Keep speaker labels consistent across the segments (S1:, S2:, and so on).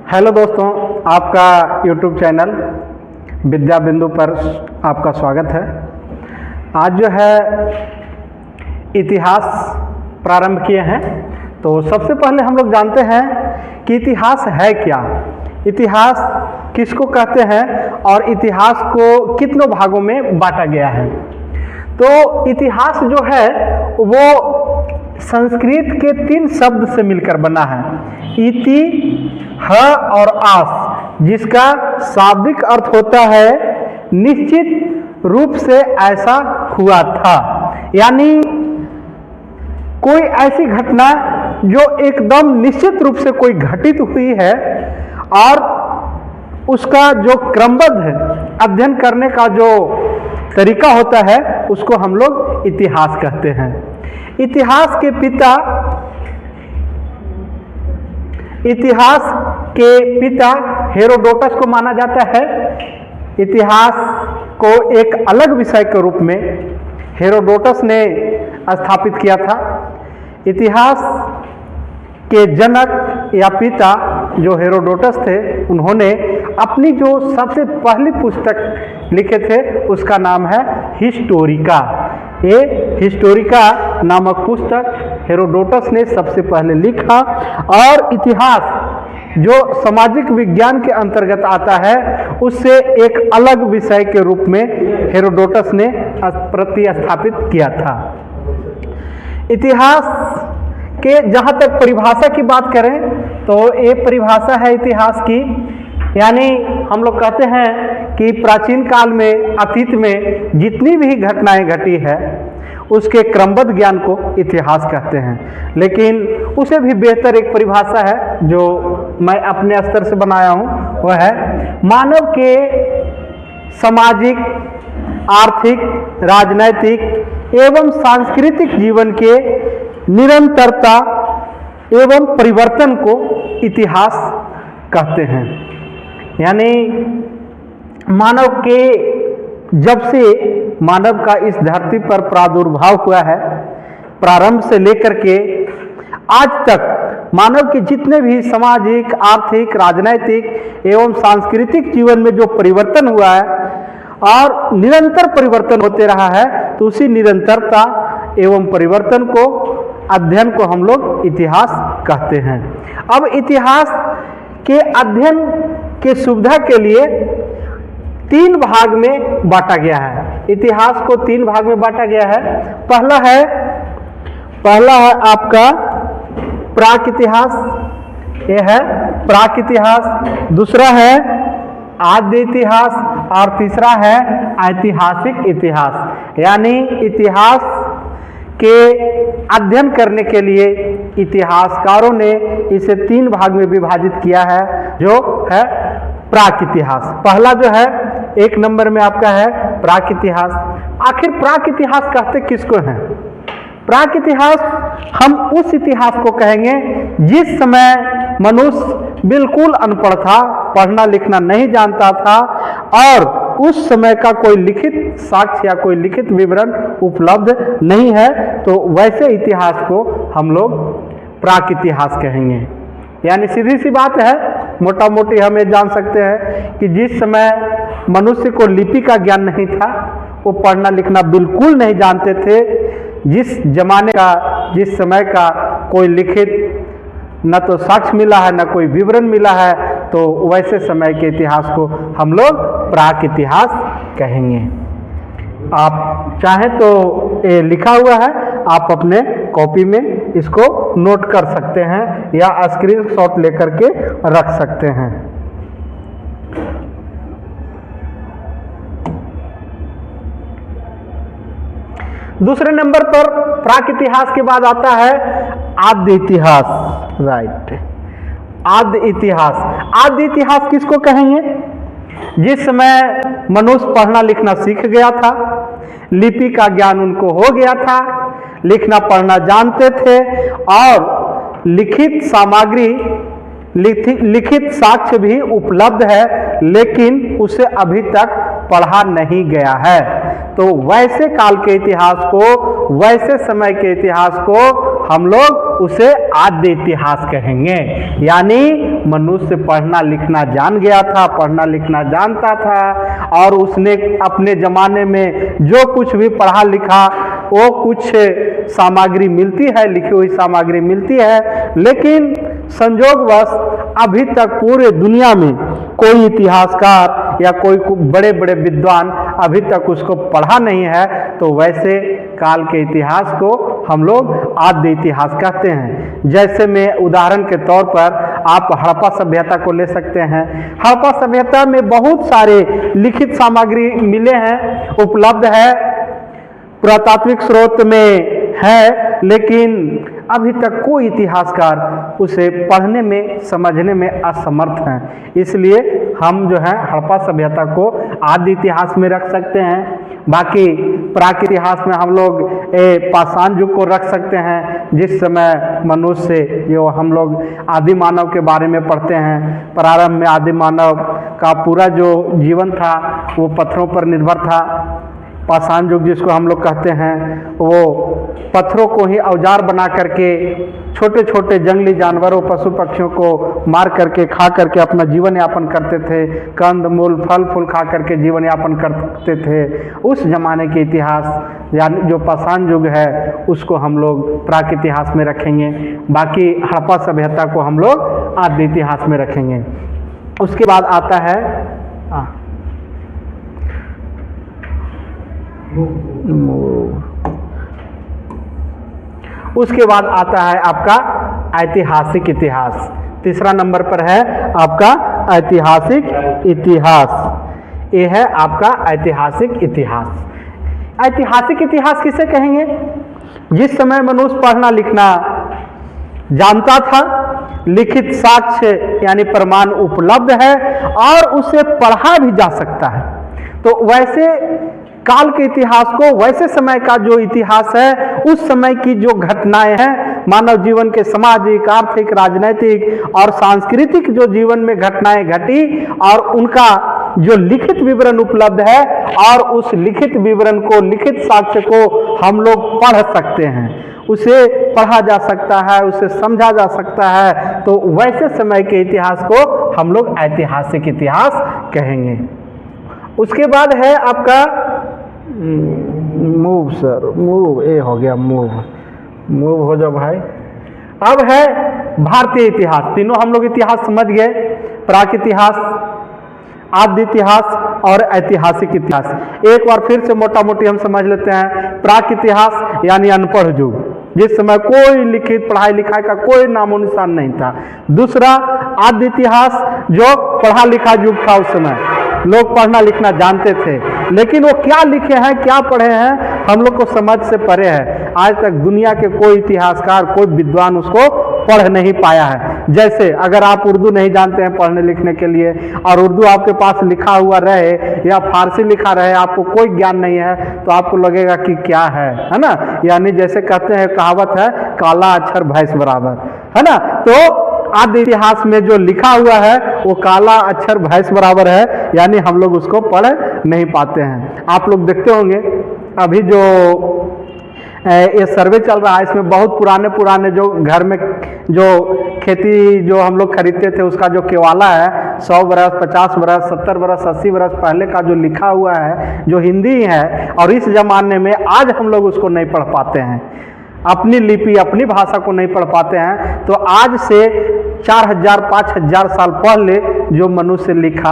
S1: Hello दोस्तों, आपका YouTube channel विद्या बिंदु पर आपका स्वागत है। आज जो है इतिहास प्रारंभ किए हैं। तो सबसे पहले हम लोग जानते हैं कि इतिहास है क्या, इतिहास किसको कहते हैं और इतिहास को कितनों भागों में बांटा गया है। तो इतिहास जो है वो संस्कृत के 3 शब्द से मिलकर बना है, इति, ह और आस, जिसका शाब्दिक अर्थ होता है निश्चित रूप से ऐसा हुआ था। यानी कोई ऐसी घटना जो एकदम निश्चित रूप से कोई घटित हुई है और उसका जो क्रमबद्ध अध्ययन करने का जो तरीका होता है उसको हम लोग इतिहास कहते हैं। इतिहास के पिता हेरोडोटस को माना जाता है। इतिहास को एक अलग विषय के रूप में हेरोडोटस ने स्थापित किया था। इतिहास के जनक या पिता जो हेरोडोटस थे, उन्होंने अपनी जो सबसे पहली पुस्तक लिखे थे उसका नाम है हिस्टोरिका। ये हिस्टोरिका नामक पुस्तक हेरोडोटस ने सबसे पहले लिखा और इतिहास जो सामाजिक विज्ञान के अंतर्गत आता है उससे एक अलग विषय के रूप में हेरोडोटस ने प्रतिस्थापित किया था। इतिहास के जहाँ तक परिभाषा की बात करें तो ये परिभाषा है इतिहास की, यानी हम लोग कहते हैं कि प्राचीन काल में, अतीत में जितनी भी घटनाएं घटी है उसके क्रमबद्ध ज्ञान को इतिहास कहते हैं। लेकिन उसे भी बेहतर एक परिभाषा है जो मैं अपने स्तर से बनाया हूँ, वह है मानव के सामाजिक, आर्थिक, राजनैतिक एवं सांस्कृतिक जीवन के निरंतरता एवं परिवर्तन को इतिहास कहते हैं। यानी मानव के जब से मानव का इस धरती पर प्रादुर्भाव हुआ है, प्रारंभ से लेकर के आज तक मानव के जितने भी सामाजिक, आर्थिक, राजनैतिक एवं सांस्कृतिक जीवन में जो परिवर्तन हुआ है और निरंतर परिवर्तन होते रहा है, तो उसी निरंतरता एवं परिवर्तन को, अध्ययन को हम लोग इतिहास कहते हैं। अब इतिहास के अध्ययन के सुविधा के लिए 3 भाग में बांटा गया है। इतिहास को 3 भाग में बांटा गया है। पहला है आपका प्राक इतिहास, यह है प्राक इतिहास। दूसरा है आद्य इतिहास और तीसरा है ऐतिहासिक इतिहास। यानी इतिहास के अध्ययन करने के लिए इतिहासकारों ने इसे 3 भाग में विभाजित किया है, जो है प्राक इतिहास। पहला जो है 1 नंबर में आपका है प्राक इतिहास। आखिर प्राक इतिहास कहते किसको हैं? प्राक इतिहास हम उस इतिहास को कहेंगे जिस समय मनुष्य बिल्कुल अनपढ़ था, पढ़ना लिखना नहीं जानता था और उस समय का कोई लिखित साक्ष्य या कोई लिखित विवरण उपलब्ध नहीं है, तो वैसे इतिहास को हम लोग प्राक इतिहास कहेंगे। यानी सीधी सी बात है, मोटा मोटी हम ये जान सकते हैं कि जिस समय मनुष्य को लिपि का ज्ञान नहीं था, वो पढ़ना लिखना बिल्कुल नहीं जानते थे, जिस जमाने का, जिस समय का कोई लिखित न तो साक्ष्य मिला है न कोई विवरण मिला है, तो वैसे समय के इतिहास को हम लोग प्राक इतिहास कहेंगे। आप चाहें तो ये लिखा हुआ है, आप अपने कॉपी में इसको नोट कर सकते हैं या स्क्रीनशॉट लेकर के रख सकते हैं। दूसरे नंबर पर प्राक इतिहास के बाद आता है आद्य इतिहास। राइट, आद्य इतिहास। आद्य इतिहास किसको कहेंगे? जिस समय मनुष्य पढ़ना लिखना सीख गया था, लिपि का ज्ञान उनको हो गया था, लिखना पढ़ना जानते थे और लिखित सामग्री, लिखित साक्ष्य भी उपलब्ध है, लेकिन उसे अभी तक पढ़ा नहीं गया है। तो वैसे काल के इतिहास को, वैसे समय के इतिहास को हम लोग उसे आद्य इतिहास कहेंगे। यानी मनुष्य पढ़ना लिखना जान गया था, पढ़ना लिखना जानता था, और उसने अपने जमाने में जो कुछ भी पढ़ा लिखा वो कुछ सामग्री मिलती है, लिखी हुई सामग्री मिलती है, लेकिन संयोगवश अभी तक पूरे दुनिया में कोई इतिहासकार या कोई बड़े बड़े विद्वान अभी तक उसको पढ़ा नहीं है। तो वैसे काल के इतिहास को हम लोग आद्य इतिहास कहते हैं। जैसे मैं उदाहरण के तौर पर आप हड़प्पा सभ्यता को ले सकते हैं। हड़प्पा सभ्यता में बहुत सारे लिखित सामग्री मिले हैं, उपलब्ध है, पुरातात्विक स्रोत में है, लेकिन अभी तक कोई इतिहासकार उसे पढ़ने में समझने में असमर्थ हैं। इसलिए हम जो है हड़प्पा सभ्यता को आदि इतिहास में रख सकते हैं। बाकी प्राक इतिहास में हम लोग पाषाण युग को रख सकते हैं, जिस समय मनुष्य जो हम लोग आदि मानव के बारे में पढ़ते हैं। प्रारंभ में आदि मानव का पूरा जो जीवन था वो पत्थरों पर निर्भर था। पाषाण युग जिसको हम लोग कहते हैं वो पत्थरों को ही औजार बना करके छोटे छोटे जंगली जानवरों पशु पक्षियों को मार करके खा करके अपना जीवन यापन करते थे। कंद मूल फल फूल खा करके जीवन यापन करते थे। उस जमाने के इतिहास यानी जो पाषाण युग है उसको हम लोग प्राक इतिहास में रखेंगे। बाकी हड़प्पा सभ्यता को हम लोग आद्य इतिहास में रखेंगे। उसके बाद आता है उसके बाद आता है आपका ऐतिहासिक इतिहास। तीसरा नंबर पर है आपका ऐतिहासिक इतिहास। ये है आपका ऐतिहासिक इतिहास। ऐतिहासिक इतिहास किसे कहेंगे? जिस समय मनुष्य पढ़ना लिखना जानता था, लिखित साक्ष्य यानी प्रमाण उपलब्ध है और उसे पढ़ा भी जा सकता है। तो वैसे काल के इतिहास को, वैसे समय का जो इतिहास है उस समय की जो घटनाएं हैं, मानव जीवन के सामाजिक आर्थिक राजनैतिक और सांस्कृतिक जो जीवन में घटनाएं घटी और उनका जो लिखित विवरण उपलब्ध है और उस लिखित विवरण को, लिखित साक्ष्य को हम लोग पढ़ सकते हैं, उसे पढ़ा जा सकता है, उसे समझा जा सकता है। तो वैसे समय के इतिहास को हम लोग ऐतिहासिक इतिहास कहेंगे। उसके बाद है आपका मूव सर, मूव ए हो गया, मूव हो जाओ भाई। अब है भारतीय इतिहास। तीनों हम लोग इतिहास समझ गए, प्राक इतिहास, आद्य इतिहास और ऐतिहासिक इतिहास। एक बार फिर से मोटा मोटी हम समझ लेते हैं। प्राक इतिहास यानी अनपढ़ युग, जिस समय कोई लिखित पढ़ाई लिखाई का कोई नामो निशान नहीं था। दूसरा आद्य इतिहास जो पढ़ा लिखा युग था, उस समय लोग पढ़ना लिखना जानते थे, लेकिन वो क्या लिखे हैं क्या पढ़े हैं हम लोग को समझ से परे है। आज तक दुनिया के कोई इतिहासकार, कोई विद्वान उसको पढ़ नहीं पाया है। जैसे अगर आप उर्दू नहीं जानते हैं पढ़ने लिखने के लिए और उर्दू आपके पास लिखा हुआ रहे या फारसी लिखा रहे, आपको कोई ज्ञान नहीं है, तो आपको लगेगा कि क्या है ना। यानी जैसे कहते हैं, कहावत है, काला अक्षर भैंस बराबर, है ना। तो आद्य इतिहास में जो लिखा हुआ है वो काला अक्षर भैंस बराबर है, यानी हम लोग उसको पढ़ नहीं पाते हैं। आप लोग देखते होंगे अभी जो ये सर्वे चल रहा है, इसमें बहुत पुराने जो घर में जो खेती जो हम लोग खरीदते थे उसका जो केवाला है, 100 बरस 50 बरस 70 बरस 80 बरस पहले का जो लिखा हुआ है, जो हिंदी है, और इस जमाने में आज हम लोग उसको नहीं पढ़ पाते हैं, अपनी लिपि अपनी भाषा को नहीं पढ़ पाते हैं। तो आज से 4000 5000 साल पहले जो मनुष्य लिखा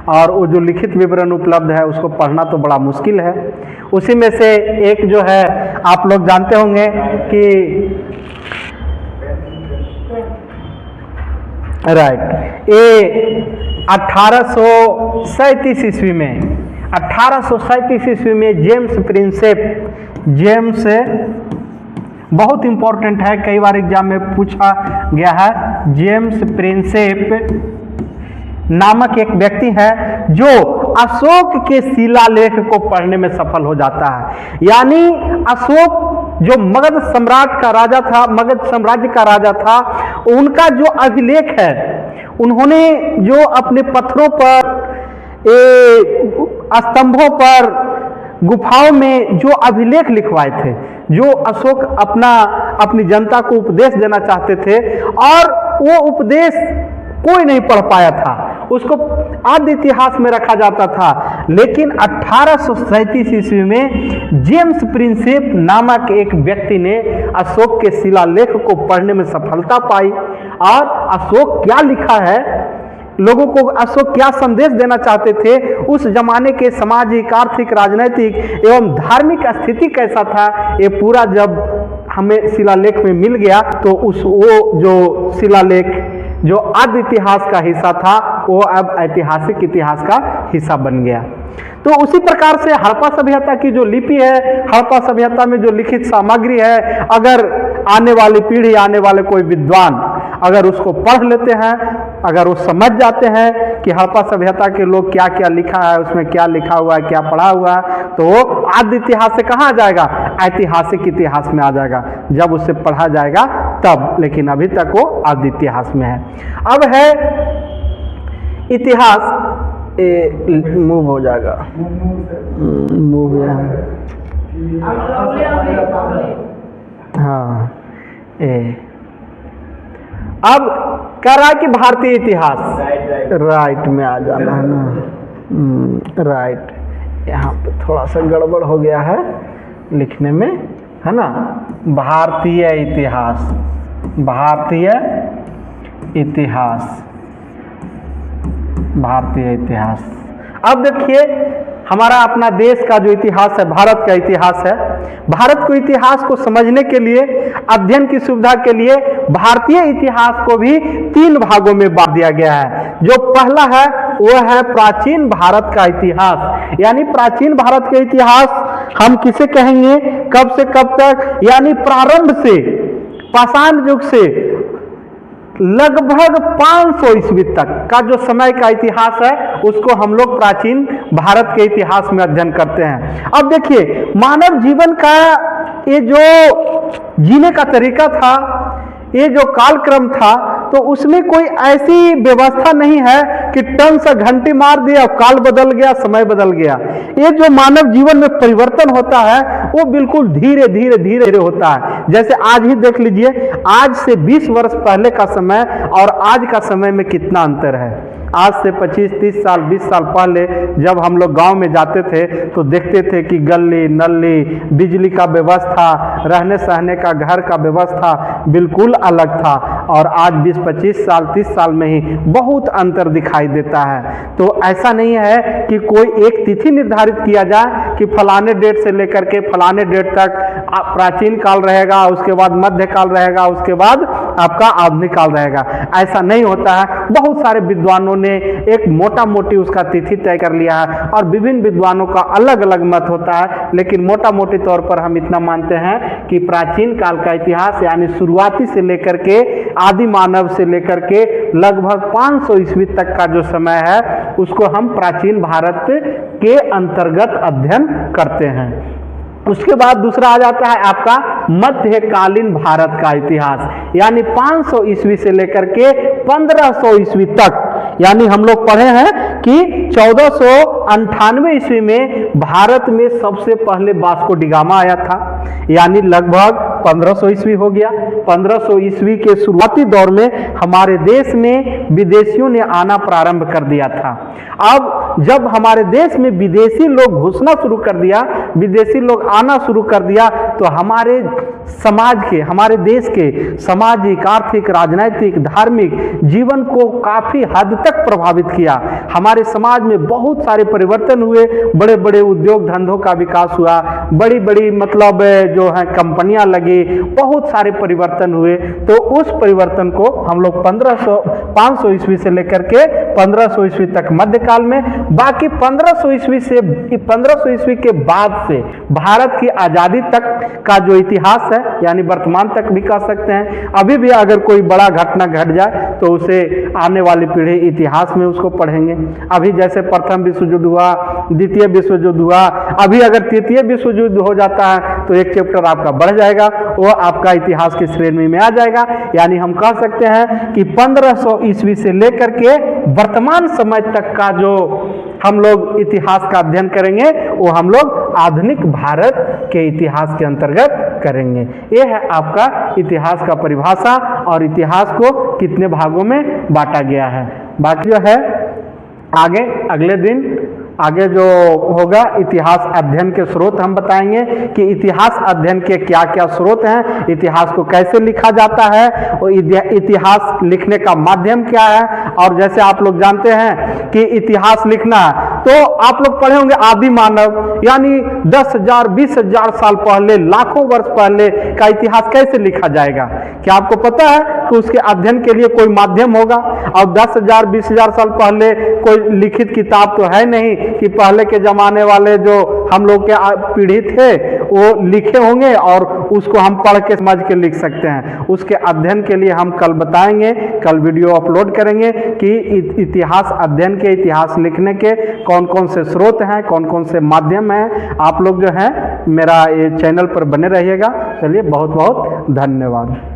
S1: और वो जो लिखित विवरण उपलब्ध है उसको पढ़ना तो बड़ा मुश्किल है। उसी में से एक जो है आप लोग जानते होंगे कि राइट, ये 1837 ईस्वी में 1837 ईस्वी में जेम्स बहुत इंपॉर्टेंट है, कई बार एग्जाम में पूछा गया है। जेम्स प्रिंसेप नामक एक व्यक्ति है जो अशोक के शिलालेख को पढ़ने में सफल हो जाता है। यानी अशोक जो मगध सम्राट का राजा था, मगध साम्राज्य का राजा था, उनका जो अभिलेख है, उन्होंने जो अपने पत्थरों पर, स्तंभों पर, गुफाओं में जो अभिलेख लिखवाए थे, जो अशोक अपनी जनता को उपदेश देना चाहते थे, और वो उपदेश कोई नहीं पढ़ पाया था, उसको आद्य इतिहास में रखा जाता था। लेकिन 1837 ईस्वी में जेम्स प्रिंसेप नामक एक व्यक्ति ने अशोक के शिलालेख को पढ़ने में सफलता पाई, और अशोक क्या लिखा है, लोगों को अशोक क्या संदेश देना चाहते थे, उस जमाने के सामाजिक, आर्थिक, राजनीतिक एवं धार्मिक स्थिति कैसा था, ये पूरा जब हमें शिलालेख में मिल गया तो वो जो शिलालेख जो आद्य इतिहास का हिस्सा था वो अब ऐतिहासिक इतिहास का हिस्सा बन गया। तो उसी प्रकार से हड़प्पा सभ्यता की जो लिपि है, हड़प्पा सभ्यता में जो लिखित सामग्री है, अगर आने वाली पीढ़ी, आने वाले कोई विद्वान अगर उसको पढ़ लेते हैं, अगर वो समझ जाते हैं कि हड़प्पा सभ्यता के लोग क्या क्या लिखा है, उसमें क्या लिखा हुआ है, क्या पढ़ा हुआ है, तो वो आद्य इतिहास से कहाँ आ जाएगा, ऐतिहासिक इतिहास में आ जाएगा जब उसे पढ़ा जाएगा तब। लेकिन अभी तक वो आद्य इतिहास में है। अब है इतिहास, मूव हो जाएगा, मूव हाँ, अब कह रहा है कि भारतीय इतिहास, राइट में आ जाना है ना, राइट, यहाँ पे थोड़ा सा गड़बड़ हो गया है लिखने में, है ना। भारतीय इतिहास, भारतीय इतिहास, भारतीय इतिहास। अब देखिए हमारा अपना देश का जो इतिहास है, भारत का इतिहास है, भारत को इतिहास को समझने के लिए, अध्ययन की सुविधा के लिए भारतीय इतिहास को भी 3 भागों में बांट दिया गया है। जो पहला है वो है प्राचीन भारत का इतिहास, यानी प्राचीन भारत का इतिहास हम किसे कहेंगे, कब से कब तक, यानी प्रारंभ से, पाषाण युग से लगभग 500 ईस्वी तक का जो समय का इतिहास है उसको हम लोग प्राचीन भारत के इतिहास में अध्ययन करते हैं। अब देखिए मानव जीवन का ये जो जीने का तरीका था, ये जो कालक्रम था, तो उसमें कोई ऐसी व्यवस्था नहीं है कि टन से घंटी मार दिया, काल बदल गया, समय बदल गया। ये जो मानव जीवन में परिवर्तन होता है वो बिल्कुल धीरे धीरे धीरे धीरे होता है। जैसे आज ही देख लीजिए, आज से 20 वर्ष पहले का समय और आज का समय में कितना अंतर है। आज से 25-30 साल 20 साल पहले जब हम लोग गांव में जाते थे तो देखते थे कि गली नली, बिजली का व्यवस्था, रहने सहने का घर का व्यवस्था बिल्कुल अलग था, और आज 20-25 साल 30 साल में ही बहुत अंतर दिखाई देता है। तो ऐसा नहीं है कि कोई एक तिथि निर्धारित किया जाए कि फलाने डेट से लेकर के फलाने डेट तक प्राचीन काल रहेगा, उसके बाद मध्य काल रहेगा, उसके बाद आपका आधुनिक काल रहेगा। ऐसा नहीं होता है। बहुत सारे विद्वानों ने एक मोटा मोटी उसका तिथि तय कर लिया है, और विभिन्न विद्वानों का अलग अलग मत होता है, लेकिन मोटा मोटी तौर पर हम इतना मानते हैं कि प्राचीन काल का इतिहास यानी शुरुआती से लेकर के आदि मानव से लेकर के लगभग 500 ईस्वी तक का जो समय है उसको हम प्राचीन भारत के अंतर्गत अध्ययन करते हैं। उसके बाद दूसरा आ जाता है आपका मध्यकालीन भारत का इतिहास, यानी 500 ईस्वी से लेकर के 1500 ईस्वी तक। यानी हम लोग पढ़े हैं कि 1498 ईस्वी में भारत में सबसे पहले वास्को डी गामा आया था, यानी लगभग 1500 ईस्वी हो गया। 1500 ईस्वी के शुरुआती दौर में हमारे देश में विदेशियों ने आना प्रारंभ कर दिया था। अब जब हमारे देश में विदेशी लोग घुसना शुरू कर दिया, विदेशी लोग आना शुरू कर दिया, तो हमारे समाज के, हमारे देश के सामाजिक, आर्थिक, राजनीतिक, धार्मिक जीवन को काफी हद तक प्रभावित किया। हमारे समाज में बहुत सारे परिवर्तन हुए, बड़े बड़े उद्योग धंधों का विकास हुआ, बड़ी बड़ी मतलब जो है कंपनियां लगी, बहुत सारे परिवर्तन हुए। तो उस परिवर्तन को हम लोग 500 ईस्वी से लेकर के 1500 ईस्वी तक मध्यकाल में, बाकी 1500 ईस्वी से 1500 ईस्वी के बाद से भारत की आजादी तक का जो इतिहास है, यानी वर्तमान तक भी कह सकते हैं। अभी भी अगर कोई बड़ा घटना घट जाए तो उसे आने वाली पीढ़ी इतिहास में उसको पढ़ेंगे। अभी जैसे प्रथम विश्व युद्ध हुआ, द्वितीय विश्व युद्ध हुआ, अभी अगर तृतीय विश्व युद्ध हो जाता है तो एक चैप्टर आपका बढ़ जाएगा, वो आपका इतिहास की श्रेणी में आ जाएगा। यानी हम कह सकते हैं कि 1500 ईस्वी से लेकर के वर्तमान समय तक का जो हम लोग इतिहास का अध्ययन करेंगे वो हम लोग आधुनिक भारत के इतिहास के अंतर्गत करेंगे। ये है आपका इतिहास का परिभाषा और इतिहास को कितने भागों में बांटा गया है। बाकी जो है आगे अगले दिन आगे जो होगा इतिहास अध्ययन के स्रोत हम बताएंगे कि इतिहास अध्ययन के क्या क्या स्रोत हैं, इतिहास को कैसे लिखा जाता है और इतिहास लिखने का माध्यम क्या है। और जैसे आप लोग जानते हैं कि इतिहास लिखना तो आप लोग पढ़े होंगे आदि मानव, यानी 10,000 20,000 साल पहले, लाखों वर्ष पहले का इतिहास कैसे लिखा जाएगा। क्या आपको पता है कि उसके अध्ययन के लिए कोई माध्यम होगा? और 10,000 20,000 साल पहले कोई लिखित किताब तो है नहीं कि पहले के जमाने वाले जो हम लोग के पीढ़ी थे वो लिखे होंगे और उसको हम पढ़ के समझ के लिख सकते हैं। उसके अध्ययन के लिए हम कल बताएंगे, कल वीडियो अपलोड करेंगे कि इतिहास अध्ययन के, इतिहास लिखने के कौन कौन से स्रोत हैं, कौन कौन से माध्यम हैं। आप लोग जो हैं मेरा ये चैनल पर बने रहिएगा। चलिए बहुत बहुत धन्यवाद।